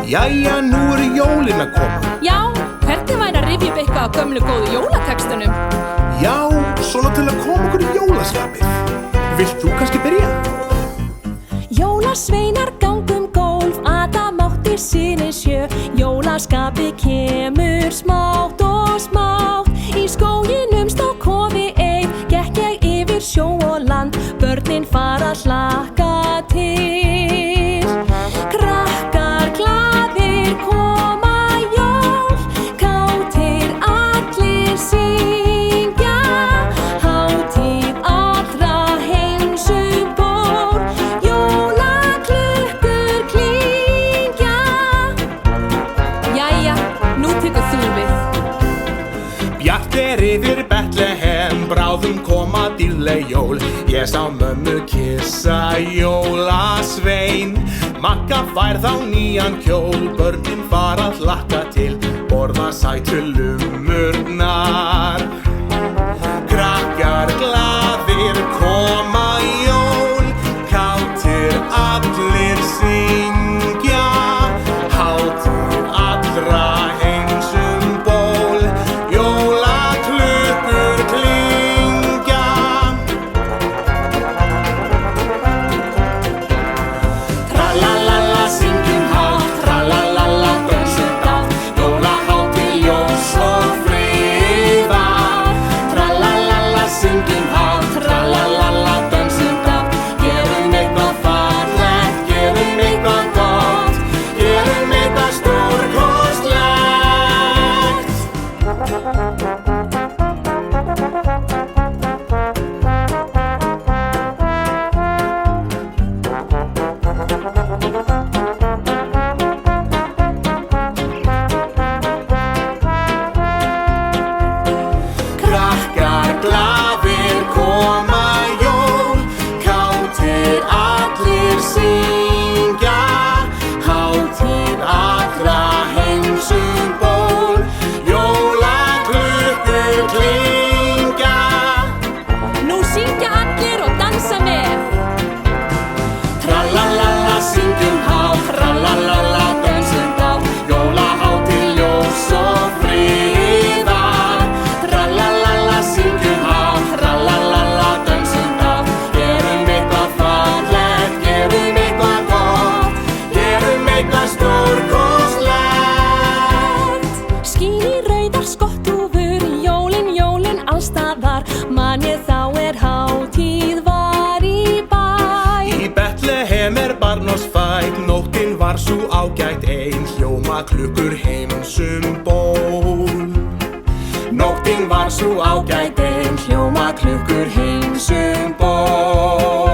Jæja, nú eru jólin að koma. Já, hvernig væri að rifja upp eitthvað af gömlu góðu jólatextunum? Já, svona til að koma okkur í jólaskapið. Vilt þú kannski byrja? Jólasveinar gangum gólf, Adam átti syni 7. Jólaskapið kemur smátt og smátt. Í skóginum stóð kofi einn, gekk ég yfir sjó og land. Börnin fara að hlakka til. Krakkar glaðir koma jól, kátir allir syngja. Hátíð allra heims ból, jólaklukkur klingja. Jæja, nú tekur þú við. Bjart yfir Betlehem, bráðum koma dýrleg jól. Ég sá mömmu kissa jólasvein. Magga fær þá nýjan kjól, börnin fara að hlakka til, borða sætu lumurnar. Krakkar glaðir koma jól, kátir allir syngja. Hátíð allra heims ból, jólaklukkur klingja. Tralalala, syngjum hátt, tralalala, dönsum dátt, jólahátíð ljós og friðar. Tralalala, syngjum hátt, tralalala, dönsum dátt, gerum eitthvað fallegt, gerum eitthvað gott, gerum eitthvað stórkostlegt. Krakkar glaðir koma jól, kátir allir syngja. Hátíð allra heims ból, jólaklukkur klingja. Nú syngja allir og dansa með. Tralalala, syngjum hátt, tralalala, dönsum dátt, jólahátíð ljós og friðar. Tralalala, syngjum hátt, tralalala, dönsum dátt, gerum eitthvað fallegt, gerum eitthvað gott, gerum eitthvað stórkostlegt. Skín í rauðar skotthúfur, jólin, jólin allstaðar. Man ég þá hátíð var í bæ. Í Betlehem barnos fædd, nóttin var sú ágætt ein, hljóma klukkur heims ból. Nóttin var sú ágætt ein, hljóma klukkur heims ból.